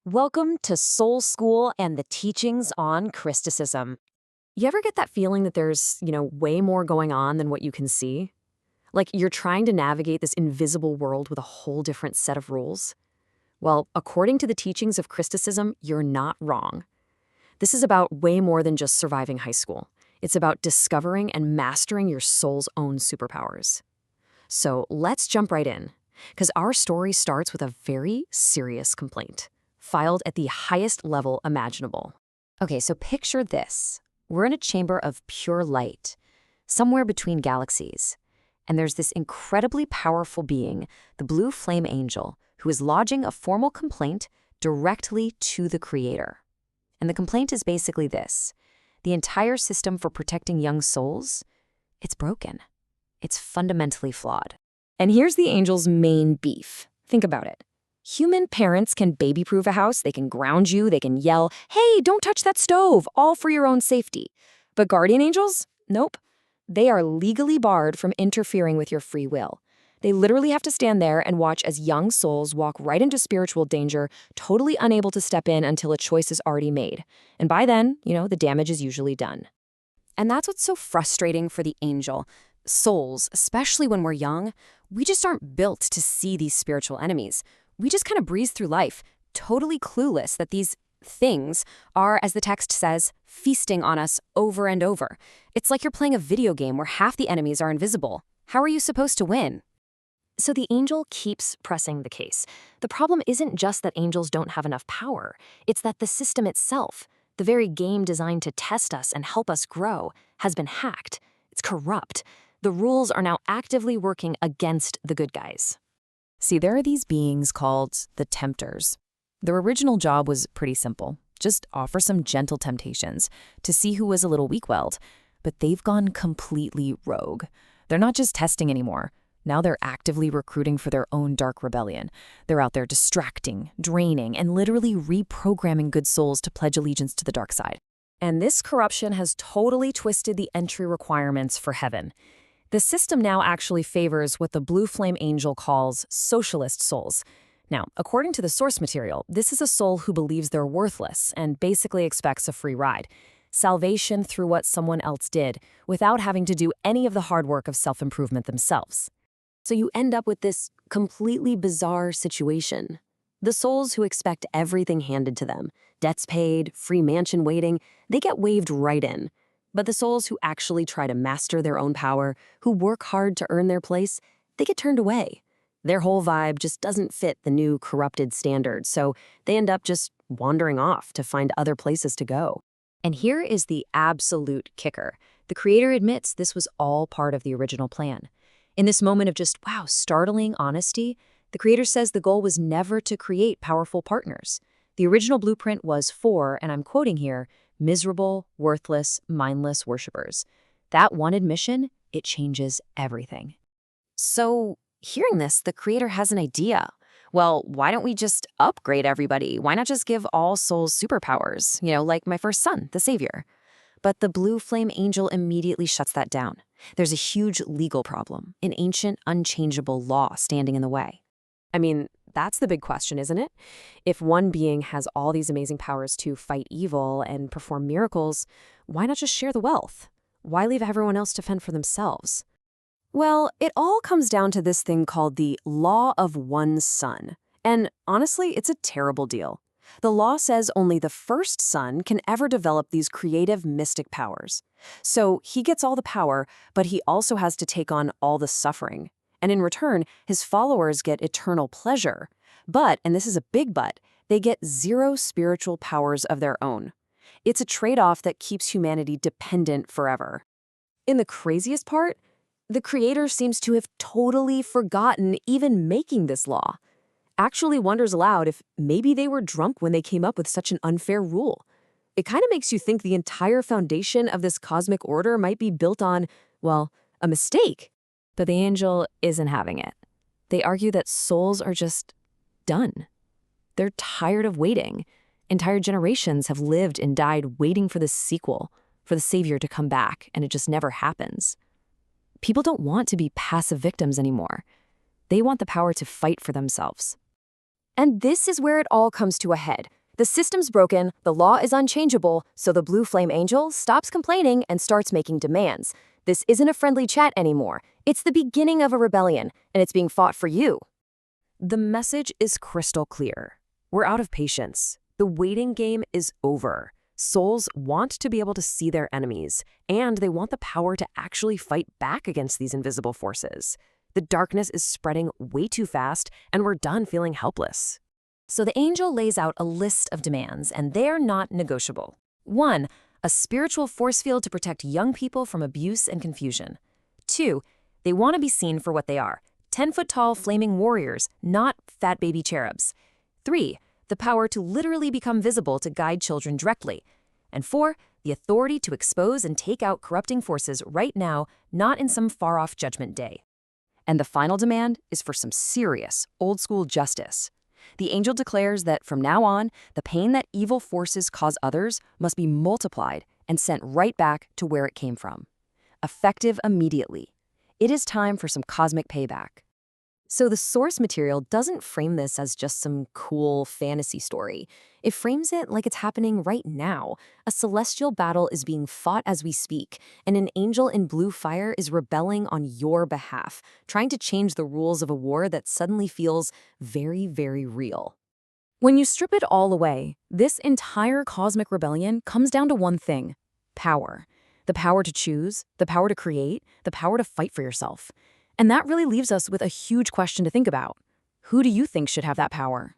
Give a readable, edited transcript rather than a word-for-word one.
Welcome to Soul School and the teachings on Crysticism. You ever get that feeling that there's, way more going on than what you can see? Like you're trying to navigate this invisible world with a whole different set of rules? Well, according to the teachings of Crysticism, you're not wrong. This is about way more than just surviving high school. It's about discovering and mastering your soul's own superpowers. So let's jump right in, because our story starts with a very serious complaint, filed at the highest level imaginable. Okay, so picture this. We're in a chamber of pure light, somewhere between galaxies. And there's this incredibly powerful being, the blue flame angel, who is lodging a formal complaint directly to the creator. And the complaint is basically this. The entire system for protecting young souls, it's broken. It's fundamentally flawed. And here's the angel's main beef. Think about it. Human parents can baby-proof a house, they can ground you, they can yell, "Hey, don't touch that stove," all for your own safety. But guardian angels? Nope. They are legally barred from interfering with your free will. They literally have to stand there and watch as young souls walk right into spiritual danger, totally unable to step in until a choice is already made. And by then, the damage is usually done. And that's what's so frustrating for the angel. Souls, especially when we're young, we just aren't built to see these spiritual enemies. We just kind of breeze through life, totally clueless that these things are, as the text says, feasting on us over and over. It's like you're playing a video game where half the enemies are invisible. How are you supposed to win? So the angel keeps pressing the case. The problem isn't just that angels don't have enough power. It's that the system itself, the very game designed to test us and help us grow, has been hacked. It's corrupt. The rules are now actively working against the good guys. See, there are these beings called the tempters. Their original job was pretty simple. Just offer some gentle temptations to see who was a little weak-willed. But they've gone completely rogue. They're not just testing anymore. Now they're actively recruiting for their own dark rebellion. They're out there distracting, draining, and literally reprogramming good souls to pledge allegiance to the dark side. And this corruption has totally twisted the entry requirements for heaven. The system now actually favors what the blue flame angel calls socialist souls. Now, according to the source material, this is a soul who believes they're worthless and basically expects a free ride. Salvation through what someone else did, without having to do any of the hard work of self-improvement themselves. So you end up with this completely bizarre situation. The souls who expect everything handed to them, debts paid, free mansion waiting, they get waved right in. But the souls who actually try to master their own power, who work hard to earn their place, they get turned away. Their whole vibe just doesn't fit the new corrupted standards, so they end up just wandering off to find other places to go. And here is the absolute kicker. The creator admits this was all part of the original plan. In this moment of just, wow, startling honesty, the creator says the goal was never to create powerful partners. The original blueprint was for, and I'm quoting here, miserable, worthless, mindless worshipers. That one admission, it changes everything. So, hearing this, the creator has an idea. Well, why don't we just upgrade everybody? Why not just give all souls superpowers? Like my first son, the savior. But the blue flame angel immediately shuts that down. There's a huge legal problem, an ancient, unchangeable law standing in the way. I mean, that's the big question, isn't it? If one being has all these amazing powers to fight evil and perform miracles, why not just share the wealth? Why leave everyone else to fend for themselves? Well, it all comes down to this thing called the law of one son. And honestly, it's a terrible deal. The law says only the first son can ever develop these creative mystic powers. So he gets all the power, but he also has to take on all the suffering. And in return, his followers get eternal pleasure. But, and this is a big but, they get zero spiritual powers of their own. It's a trade-off that keeps humanity dependent forever. In the craziest part, the creator seems to have totally forgotten even making this law. Actually wonders aloud if maybe they were drunk when they came up with such an unfair rule. It kind of makes you think the entire foundation of this cosmic order might be built on, well, a mistake. But the angel isn't having it. They argue that souls are just done. They're tired of waiting. Entire generations have lived and died waiting for this sequel, for the savior to come back, and it just never happens. People don't want to be passive victims anymore. They want the power to fight for themselves. And this is where it all comes to a head. The system's broken, the law is unchangeable, so the blue flame angel stops complaining and starts making demands. This isn't a friendly chat anymore. It's the beginning of a rebellion, and it's being fought for you. The message is crystal clear. We're out of patience. The waiting game is over. Souls want to be able to see their enemies, and they want the power to actually fight back against these invisible forces. The darkness is spreading way too fast, and we're done feeling helpless. So the angel lays out a list of demands, and they're not negotiable. 1. A spiritual force field to protect young people from abuse and confusion. 2. They want to be seen for what they are, 10-foot-tall flaming warriors, not fat baby cherubs. 3. The power to literally become visible to guide children directly. And 4. The authority to expose and take out corrupting forces right now, not in some far-off judgment day. And the final demand is for some serious, old-school justice. The angel declares that from now on, the pain that evil forces cause others must be multiplied and sent right back to where it came from. Effective immediately. It is time for some cosmic payback. So the source material doesn't frame this as just some cool fantasy story. It frames it like it's happening right now. A celestial battle is being fought as we speak, and an angel in blue fire is rebelling on your behalf, trying to change the rules of a war that suddenly feels very, very real. When you strip it all away, this entire cosmic rebellion comes down to one thing: power. The power to choose, the power to create, the power to fight for yourself. And that really leaves us with a huge question to think about. Who do you think should have that power?